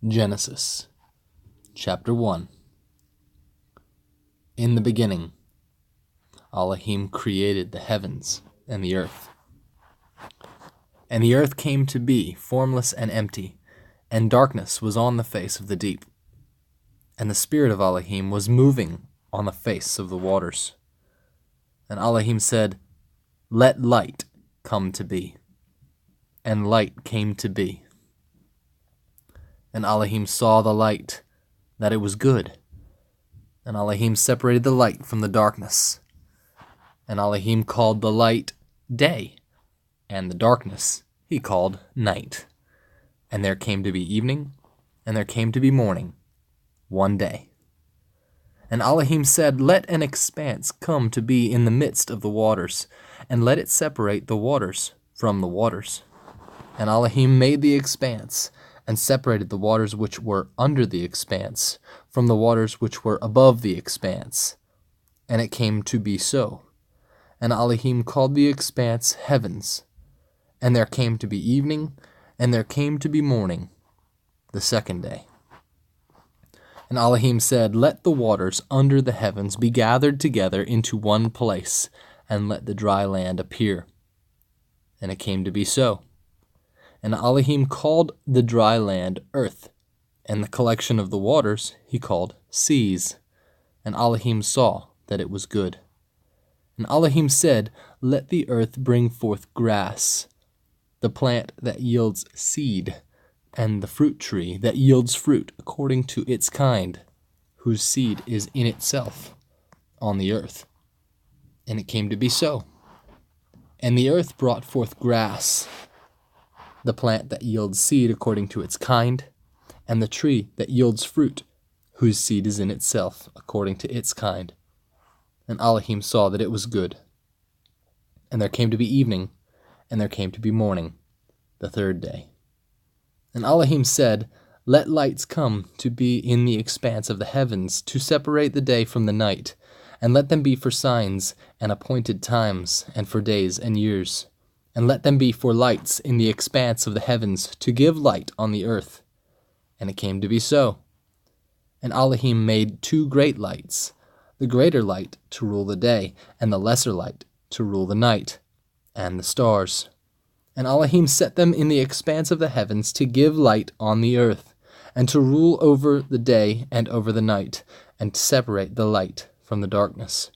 Genesis, chapter 1. In the beginning, Elohim created the heavens and the earth. And the earth came to be formless and empty, and darkness was on the face of the deep. And the Spirit of Elohim was moving on the face of the waters. And Elohim said, "Let light come to be." And light came to be. And Elohim saw the light, that it was good. And Elohim separated the light from the darkness. And Elohim called the light day, and the darkness he called night. And there came to be evening, and there came to be morning, one day. And Elohim said, "Let an expanse come to be in the midst of the waters, and let it separate the waters from the waters." And Elohim made the expanse, and separated the waters which were under the expanse from the waters which were above the expanse. And it came to be so. And Elohim called the expanse heavens. And there came to be evening, and there came to be morning, the second day. And Elohim said, "Let the waters under the heavens be gathered together into one place, and let the dry land appear." And it came to be so. And Elohim called the dry land earth, and the collection of the waters he called seas. And Elohim saw that it was good. And Elohim said, "Let the earth bring forth grass, the plant that yields seed, and the fruit tree that yields fruit according to its kind, whose seed is in itself on the earth." And it came to be so. And the earth brought forth grass, the plant that yields seed according to its kind, and the tree that yields fruit, whose seed is in itself according to its kind. And Elohim saw that it was good. And there came to be evening, and there came to be morning, the third day. And Elohim said, "Let lights come to be in the expanse of the heavens, to separate the day from the night, and let them be for signs and appointed times, and for days and years. And let them be for lights in the expanse of the heavens, to give light on the earth." And it came to be so. And Elohim made two great lights, the greater light to rule the day, and the lesser light to rule the night, and the stars. And Elohim set them in the expanse of the heavens to give light on the earth, and to rule over the day and over the night, and to separate the light from the darkness.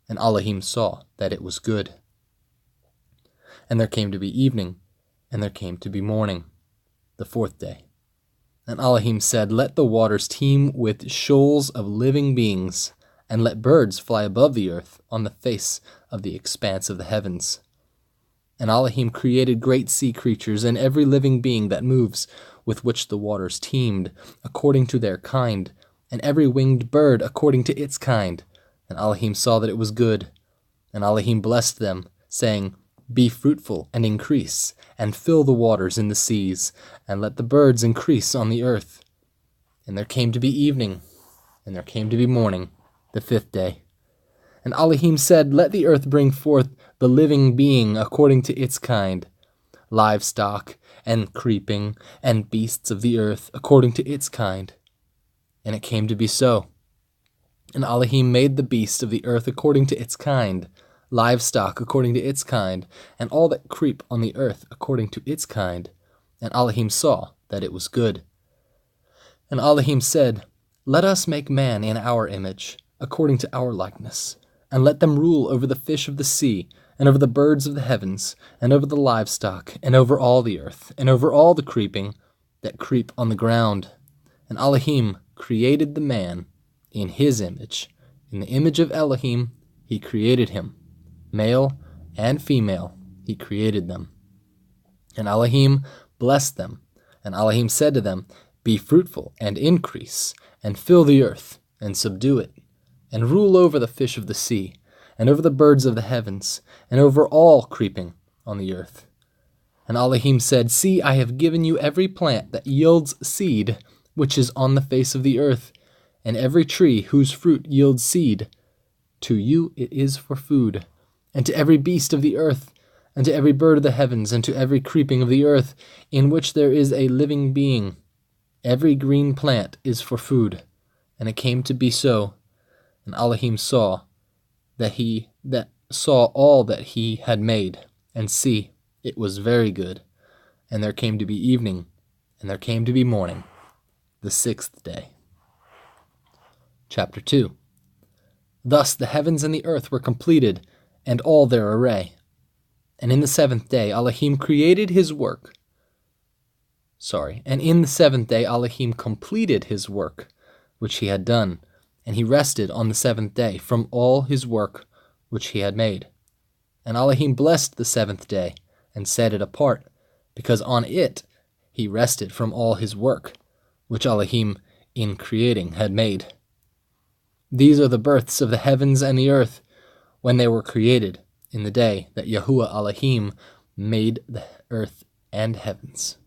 And Elohim saw that it was good. And there came to be evening, and there came to be morning, the fourth day. And Elohim said, "Let the waters teem with shoals of living beings, and let birds fly above the earth on the face of the expanse of the heavens." And Elohim created great sea creatures, and every living being that moves, with which the waters teemed, according to their kind, and every winged bird according to its kind. And Elohim saw that it was good. And Elohim blessed them, saying, "Be fruitful and increase, and fill the waters in the seas, and let the birds increase on the earth." And there came to be evening, and there came to be morning, the fifth day. And Elohim said, "Let the earth bring forth the living being according to its kind, livestock, and creeping, and beasts of the earth according to its kind." And it came to be so. And Elohim made the beast of the earth according to its kind, livestock according to its kind, and all that creep on the earth according to its kind. And Elohim saw that it was good. And Elohim said, "Let us make man in our image, according to our likeness, and let them rule over the fish of the sea, and over the birds of the heavens, and over the livestock, and over all the earth, and over all the creeping that creep on the ground." And Elohim created the man in his image. In the image of Elohim he created him. Male and female he created them. And Elohim blessed them. And Elohim said to them, "Be fruitful and increase, and fill the earth, and subdue it, and rule over the fish of the sea, and over the birds of the heavens, and over all creeping on the earth." And Elohim said, "See, I have given you every plant that yields seed, which is on the face of the earth, and every tree whose fruit yields seed. To you it is for food. And to every beast of the earth, and to every bird of the heavens, and to every creeping of the earth, in which there is a living being, Every green plant is for food. And it came to be so. And Elohim saw saw all that he had made, and see, it was very good. And there came to be evening, and there came to be morning, the 6th day. Chapter 2. Thus the heavens and the earth were completed, and all their array. And in the 7th day Elohim created his work. And in the 7th day Elohim completed his work, which he had done, and he rested on the 7th day from all his work which he had made. And Elohim blessed the 7th day, and set it apart, because on it he rested from all his work, which Elohim in creating had made. These are the births of the heavens and the earth, when they were created, in the day that Yahuwah Elohim made the earth and heavens.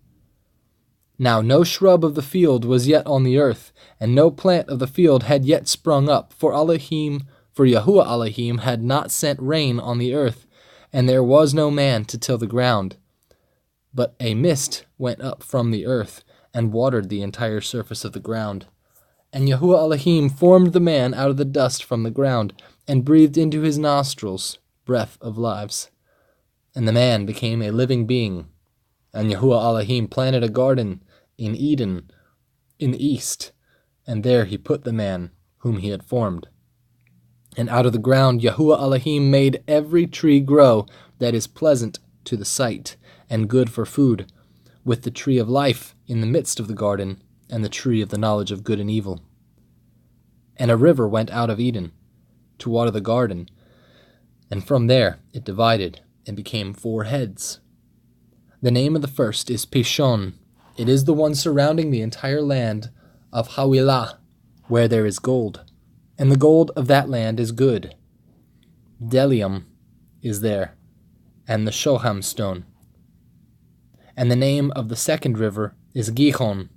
Now no shrub of the field was yet on the earth, and no plant of the field had yet sprung up, for Yahuwah Elohim had not sent rain on the earth, and there was no man to till the ground. But a mist went up from the earth, and watered the entire surface of the ground. And Yahuwah Elohim formed the man out of the dust from the ground, and breathed into his nostrils breath of lives. And the man became a living being. And Yahuwah Elohim planted a garden in Eden in the east, and there he put the man whom he had formed. And out of the ground Yahuwah Elohim made every tree grow that is pleasant to the sight, and good for food, with the tree of life in the midst of the garden, and the tree of the knowledge of good and evil. And a river went out of Eden to water the garden, and from there it divided, and became 4 heads. The name of the first is Pishon. It is the one surrounding the entire land of Hawilah, where there is gold, and the gold of that land is good. Bdellium is there, and the Shoham stone. And the name of the second river is Gihon.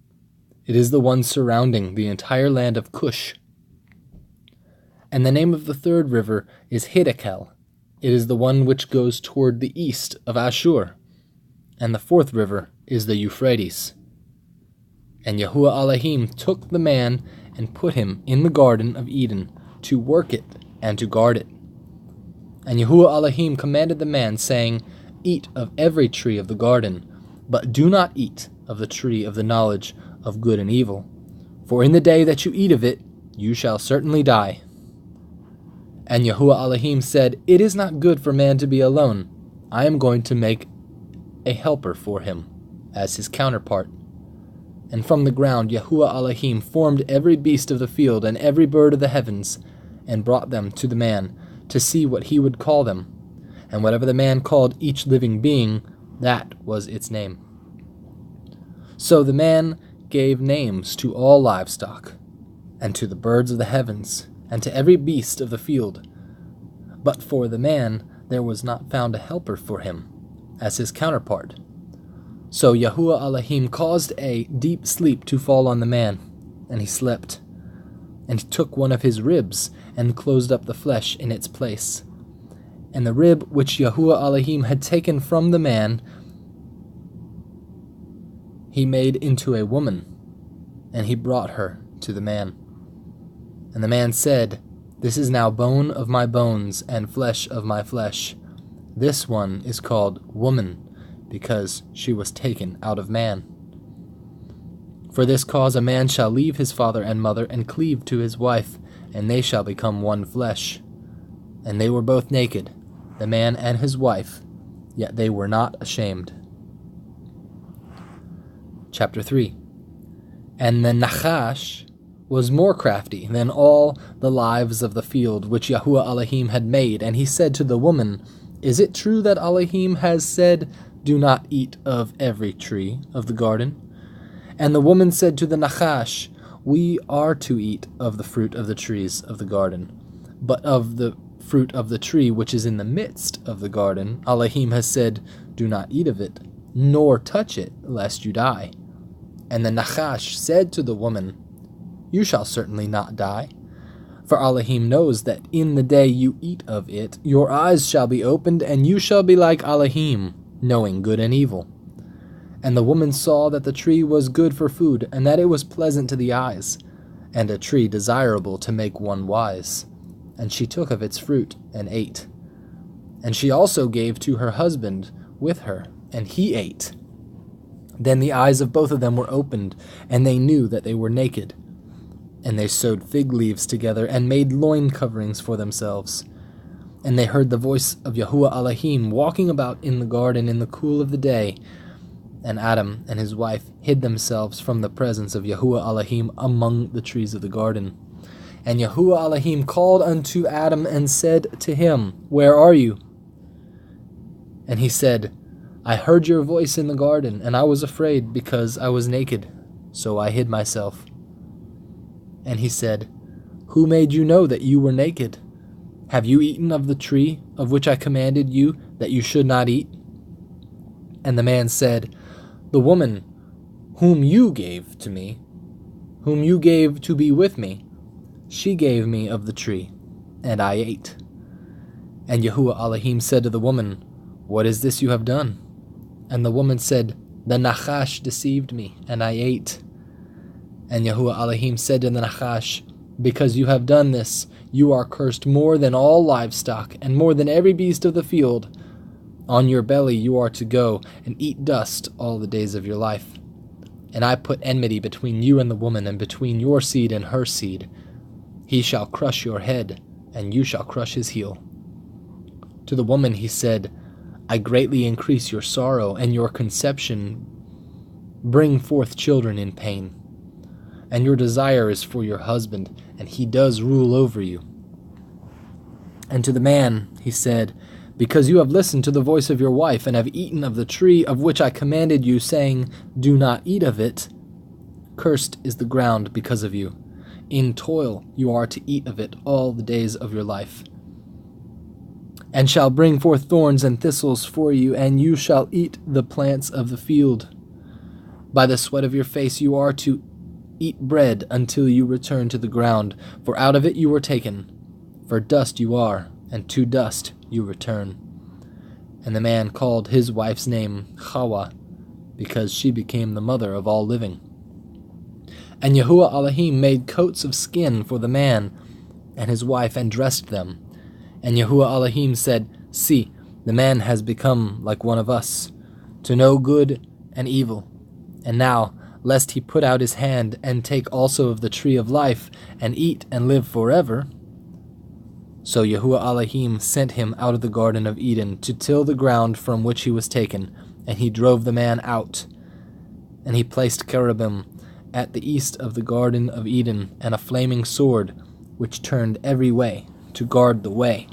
It is the one surrounding the entire land of Cush. And the name of the third river is Hiddekel. It is the one which goes toward the east of Ashur. And the fourth river is the Euphrates. And Yahuwah Elohim took the man and put him in the garden of Eden to work it and to guard it. And Yahuwah Elohim commanded the man, saying, Eat of every tree of the garden, but do not eat of the tree of the knowledge of good and evil. For in the day that you eat of it, you shall certainly die. And Yahuwah Elohim said, It is not good for man to be alone. I am going to make a helper for him, as his counterpart. And from the ground Yahuwah Elohim formed every beast of the field and every bird of the heavens, and brought them to the man, to see what he would call them. And whatever the man called each living being, that was its name. So the man gave names to all livestock, and to the birds of the heavens, and to every beast of the field. But for the man there was not found a helper for him, as his counterpart. So Yahuwah Elohim caused a deep sleep to fall on the man, and he slept. And he took one of his ribs, and closed up the flesh in its place. And the rib which Yahuwah Elohim had taken from the man, he made into a woman, and he brought her to the man. And the man said, This is now bone of my bones, and flesh of my flesh. This one is called woman, because she was taken out of man. For this cause a man shall leave his father and mother, and cleave to his wife, and they shall become one flesh. And they were both naked, the man and his wife, yet they were not ashamed. Chapter 3. And the Nachash was more crafty than all the lives of the field which Yahuwah Elohim had made, and he said to the woman, Is it true that Elohim has said, Do not eat of every tree of the garden? And the woman said to the Nachash, We are to eat of the fruit of the trees of the garden, but of the fruit of the tree which is in the midst of the garden, Elohim has said, Do not eat of it, nor touch it, lest you die. And the Nachash said to the woman, You shall certainly not die. For Elohim knows that in the day you eat of it, your eyes shall be opened, and you shall be like Elohim, knowing good and evil. And the woman saw that the tree was good for food, and that it was pleasant to the eyes, and a tree desirable to make one wise. And she took of its fruit and ate. And she also gave to her husband with her, and he ate. Then the eyes of both of them were opened, and they knew that they were naked. And they sewed fig leaves together, and made loin coverings for themselves. And they heard the voice of Yahuwah Elohim walking about in the garden in the cool of the day. And Adam and his wife hid themselves from the presence of Yahuwah Elohim among the trees of the garden. And Yahuwah Elohim called unto Adam and said to him, Where are you? And he said, I heard your voice in the garden, and I was afraid, because I was naked, so I hid myself. And he said, Who made you know that you were naked? Have you eaten of the tree of which I commanded you that you should not eat? And the man said, The woman whom you gave to me, whom you gave to be with me, she gave me of the tree, and I ate. And Yahuwah Elohim said to the woman, What is this you have done? And the woman said, The Nachash deceived me, and I ate. And Yahuwah Elohim said to the Nachash, Because you have done this, you are cursed more than all livestock, and more than every beast of the field. On your belly you are to go, and eat dust all the days of your life. And I put enmity between you and the woman, and between your seed and her seed. He shall crush your head, and you shall crush his heel. To the woman he said, I greatly increase your sorrow, and your conception bring forth children in pain. And your desire is for your husband, and he does rule over you. And to the man he said, Because you have listened to the voice of your wife, and have eaten of the tree of which I commanded you, saying, Do not eat of it, cursed is the ground because of you. In toil you are to eat of it all the days of your life. And shall bring forth thorns and thistles for you, and you shall eat the plants of the field. By the sweat of your face you are to eat bread until you return to the ground, for out of it you were taken. For dust you are, and to dust you return. And the man called his wife's name Chawah, because she became the mother of all living. And Yahuwah Elohim made coats of skin for the man and his wife, and dressed them. And Yahuwah Elohim said, See, the man has become like one of us, to know good and evil. And now, lest he put out his hand, and take also of the tree of life, and eat and live forever. So Yahuwah Elohim sent him out of the Garden of Eden to till the ground from which he was taken, and he drove the man out. And he placed cherubim at the east of the Garden of Eden, and a flaming sword, which turned every way, to guard the way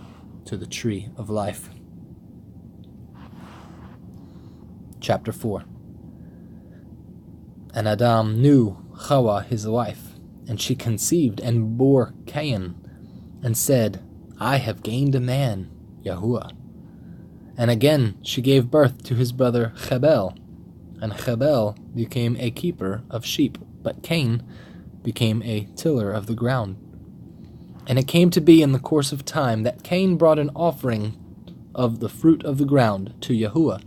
to the tree of life. Chapter 4. And Adam knew Chawah his wife, and she conceived and bore Cain, and said, I have gained a man, Yahuwah. And again she gave birth to his brother Chabel, and Chabel became a keeper of sheep, but Cain became a tiller of the ground. And it came to be in the course of time that Cain brought an offering of the fruit of the ground to Yahuwah,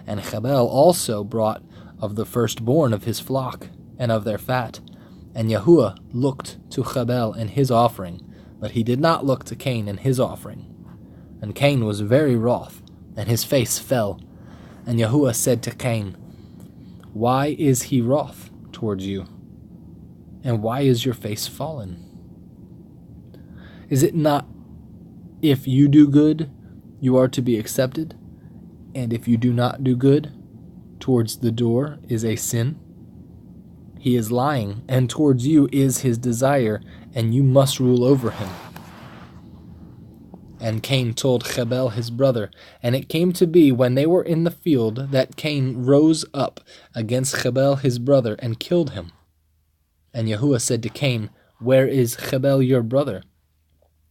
and Chabel also brought of the firstborn of his flock, and of their fat. And Yahuwah looked to Chabel and his offering, but he did not look to Cain and his offering. And Cain was very wroth, and his face fell. And Yahuwah said to Cain, Why is he wroth towards you? And why is your face fallen? Is it not, if you do good, you are to be accepted, and if you do not do good, towards the door is a sin? He is lying, and towards you is his desire, and you must rule over him. And Cain told Chabel his brother, and it came to be when they were in the field that Cain rose up against Chabel his brother and killed him. And Yahuwah said to Cain, Where is Chabel your brother?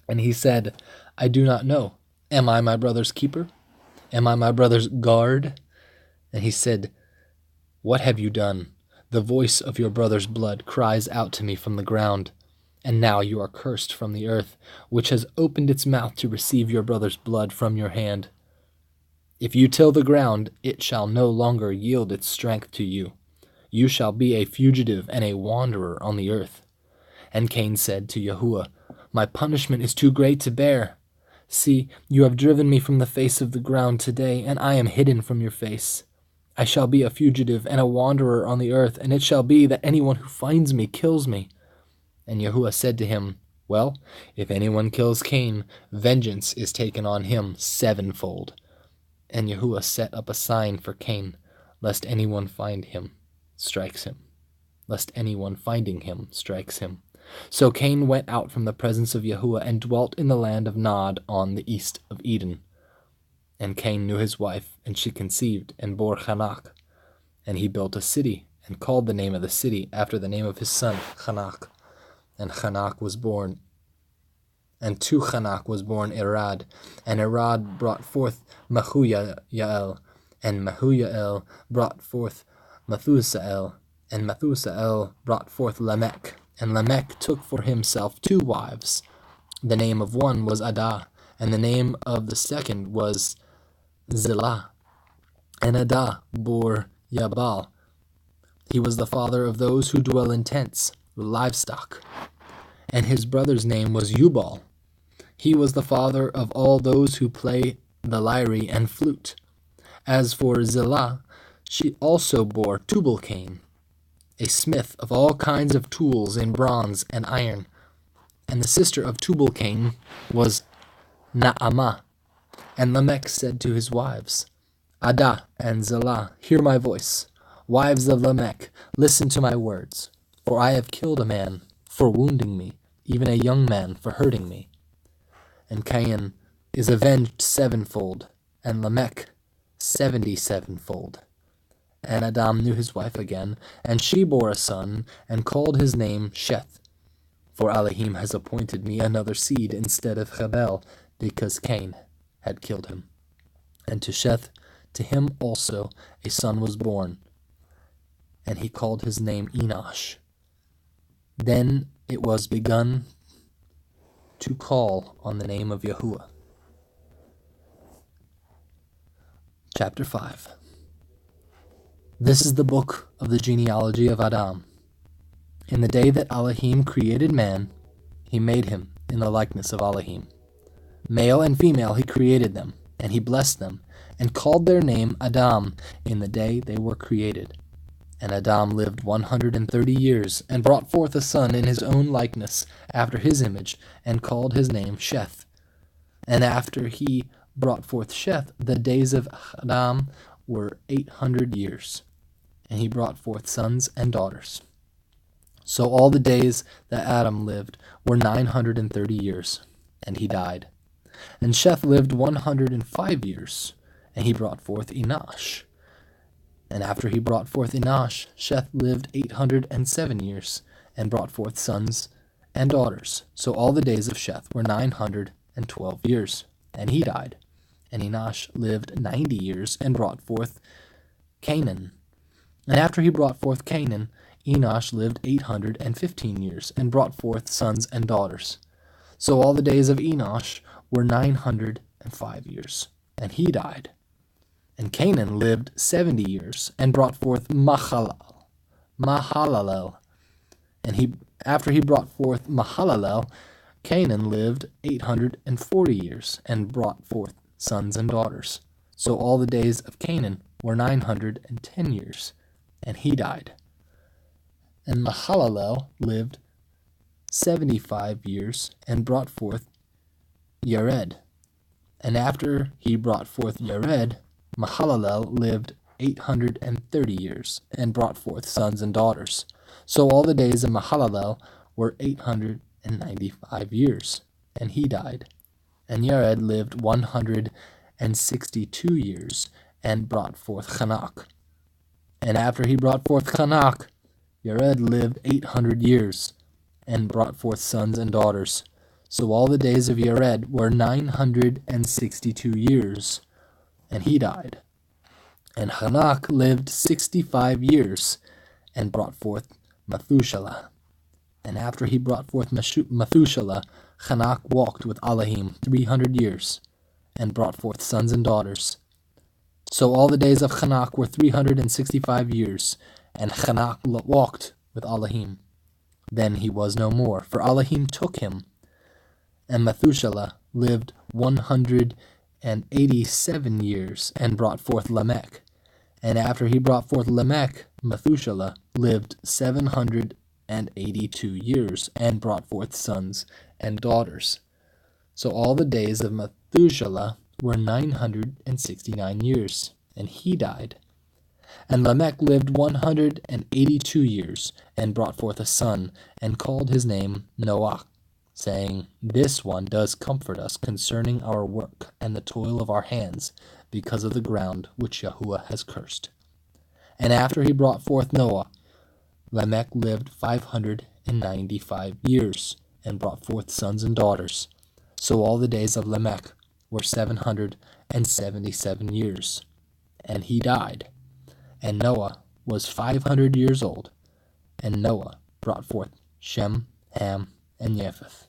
And he said, I do not know. Am I my brother's keeper? Am I my brother's guard? And he said, What have you done? The voice of your brother's blood cries out to me from the ground. And now you are cursed from the earth, which has opened its mouth to receive your brother's blood from your hand. If you till the ground, it shall no longer yield its strength to you. You shall be a fugitive and a wanderer on the earth. And Cain said to Yahuwah, My punishment is too great to bear. See, you have driven me from the face of the ground today, and I am hidden from your face. I shall be a fugitive and a wanderer on the earth, and it shall be that anyone who finds me kills me. And Yahuwah said to him, Well, if anyone kills Cain, vengeance is taken on him sevenfold. And Yahuwah set up a sign for Cain, lest anyone find him, strikes him. Lest anyone finding him strikes him. So Cain went out from the presence of Yahuwah and dwelt in the land of Nod on the east of Eden. And Cain knew his wife, and she conceived and bore Hanak. And he built a city, and called the name of the city after the name of his son, Hanak. And Hanak was born. And to Hanak was born Irad, and Irad brought forth Mahuyael, and Mahuyael brought forth Methusael, and Methusael brought forth Lamech, and Lamech took for himself 2 wives. The name of one was Adah, and the name of the second was Zillah. And Adah bore Yabal. He was the father of those who dwell in tents, with livestock. And his brother's name was Yubal. He was the father of all those who play the lyre and flute. As for Zillah, she also bore Tubal-Cain, a smith of all kinds of tools in bronze and iron. And the sister of Tubal-Cain was Naamah. And Lamech said to his wives, Adah and Zillah, hear my voice. Wives of Lamech, listen to my words. For I have killed a man for wounding me, even a young man for hurting me. And Cain is avenged sevenfold, and Lamech 77-fold. And Adam knew his wife again, and she bore a son, and called his name Sheth. For Elohim has appointed me another seed instead of Habel, because Cain had killed him. And to Sheth, to him also a son was born, and he called his name Enosh. Then it was begun to call on the name of Yahuwah. Chapter 5. This is the book of the genealogy of Adam. In the day that Elohim created man, he made him in the likeness of Elohim. Male and female he created them, and he blessed them, and called their name Adam in the day they were created. And Adam lived 130 years, and brought forth a son in his own likeness, after his image, and called his name Sheth. And after he brought forth Sheth, the days of Adam were 800 years, and he brought forth sons and daughters. So all the days that Adam lived were 930 years, and he died. And Sheth lived 105 years, and he brought forth Enosh. And after he brought forth Enosh, Sheth lived 807 years, and brought forth sons and daughters. So all the days of Sheth were 912 years, and he died. And Enosh lived 90 years, and brought forth Canaan. And after he brought forth Canaan, Enosh lived 815 years, and brought forth sons and daughters. So all the days of Enosh were 905 years, and he died. And Canaan lived 70 years, and brought forth Mahalalel. And after he brought forth Mahalalel, Canaan lived 840 years, and brought forth sons and daughters. So all the days of Canaan were 910 years, and he died. And Mahalalel lived 75 years, and brought forth Yared. And after he brought forth Yared, Mahalalel lived 830 years, and brought forth sons and daughters. So all the days of Mahalalel were 895 years, and he died. And Yared lived 162 years, and brought forth Hanak. And after he brought forth Hanak, Yared lived 800 years, and brought forth sons and daughters. So all the days of Yared were 962 years, and he died. And Hanak lived 65 years, and brought forth Methuselah. And after he brought forth Methuselah, Hanak walked with Elohim 300 years, and brought forth sons and daughters. So all the days of Hanok were 365 years, and Hanok walked with Elohim. Then he was no more, for Elohim took him. And Methuselah lived 187 years, and brought forth Lamech. And after he brought forth Lamech, Methuselah lived 782 years, and brought forth sons and daughters. So all the days of Methuselah were 969 years, and he died. And Lamech lived 182 years, and brought forth a son, and called his name Noah, saying, This one does comfort us concerning our work and the toil of our hands, because of the ground which Yahuwah has cursed. And after he brought forth Noah, Lamech lived 595 years, and brought forth sons and daughters. So all the days of Lamech were 777 years, and he died. And Noah was 500 years old, and Noah brought forth Shem, Ham, and Japheth.